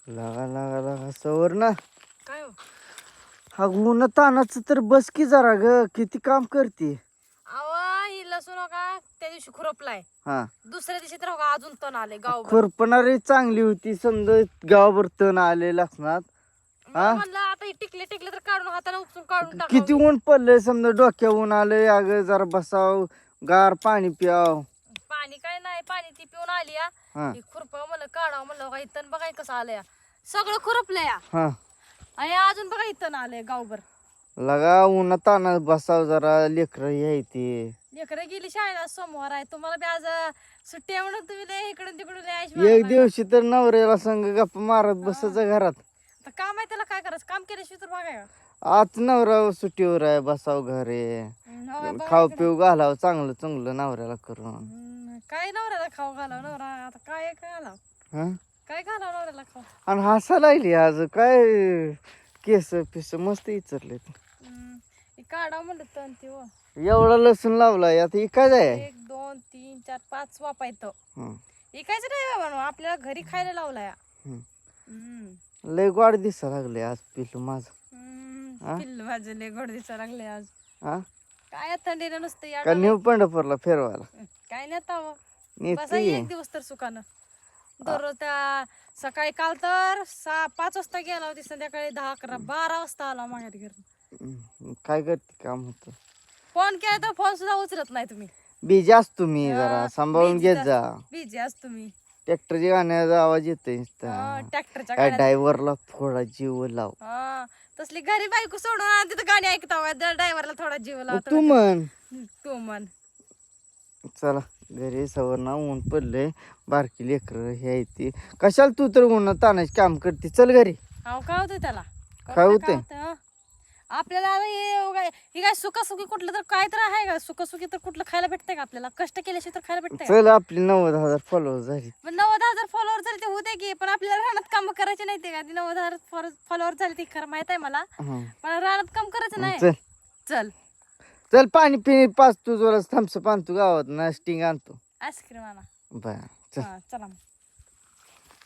लागा लागा लागा सवर ना. काय हो हा ऊन तानाच तर बस की जरा ग, किती काम करते. अवा ही लसूण हो का त्या दिवशी खुरपलाय. हा दुसऱ्या दिवशी तर हो का अजून तण आले गावभर. खुरपणारी चांगली होती, समजा गावावर तण आले लसणात. मग म्हणलं आता ही टिकले टिकले तर काढून हाताने उपसून काढून किती टाकावं. ऊन पडलंय, समजा डोक्या ऊन आलंय. अगं जरा बसाव, गार पाणी प्याव. पाणी काय नाही, पाणी ती पिऊन आली या. हा ही खुरप म्हणलं काढावं म्हणलं का इथं बघाय कसं आलंय. सगळं खुरपलंय या. हा आणि अजून बघा इथं आलंय गावभर. लगा ऊन तानात बसाव जरा, लेकर यायची. लेकरं गेली शाळेत, आज सोमवार आहे. तुम्हाला बी आज सुट्टी आहे म्हणून तुम्ही लय इकडून तिकडून लय ऐश एक मारायला लागला. दिवशी तर नवऱ्याला संग गप्पा मारत बसायचं घरात. आता काम आहे त्याला काय करायचं, काम केल्याशिवाय तर बघाय आज नवरा सुट्टीवर आहे, बसाव घरी, खाऊ पिऊ घालाव चांगलं चांगलं नवऱ्याला करून. काय नवऱ्याला खाऊ घालाव. नवरा आता काय काय घालाव, हा काय घालाव नवऱ्याला खाऊ. आणि हसायला लागली आज काय, केस पिस मस्त इचरले. काढावं म्हणलं तण ती हो. एवढा लसूण लावलाय आता, ही काय जाय. 1 2 3 4 5 वापा येतं. इकायचं नाही बाबा, आपल्याला घरी खायला लावलाय. लय गोड दिसा लागले आज पिलू माझं. पिल्लू माझं लय गोड दिसायला लागले आज. हा काय थंडीला नुसतं का न्यू पंढरपूरला फिरवायला काय नेता बसा नेते. एक दिवस तर सुकानं. दररोज त्या सकाळी काल तर 5 वाजता गेला होती, संध्याकाळी 10 11 12 वाजता आला माघारी घरी. काय करते काम होत. फोन केला तर फोन सुद्धा उचलत नाही तुम्ही. बिजी असतो मी, जरा सांभाळून घेत जा. बिझी असतो तुम्ही. ट्रॅक्टरच्या गाण्याचा आवाज येतोय. ट्रॅक्टरच्या काय ड्रायव्हरला थोडा जीव लाव. तसली घरी बायको सोडून तिथं गाणी ऐकता ड्रायव्हरला थोडा जीव लावतो. तू म्हण. तू म्हण. चला घरी सवर ना, ऊन पडलंय, बारकी लेकर हे ती. कशाला तू तर ऊन तानाची काम करते, चल घरी. अहो काय होतंय त्याला, काय होतंय? आपल्याला हे काय सुखासुखी कुठलं तर काय तर आहे का, सुखासुखी तर कुठलं खायला भेटतंय का आपल्याला, कष्ट केल्याशिवाय तर खायला भेटतंय. चल आपली 90,000 फॉलोअर झाली. पण 90,000 फॉलोअर झाले ते होते की, पण आपल्याला रानात काम करायचे नाही ते का. 90,000 फॉलोअर झाले ते खरं माहित आहे मला, पण रानात काम करायचं नाही. चल चल चल पाणी पिणी पाच, तू जोरास थम्सअप आणतो गावात ना, स्टिंग आणतो. आईस्क्रीम आणा. बर चल. चला मग.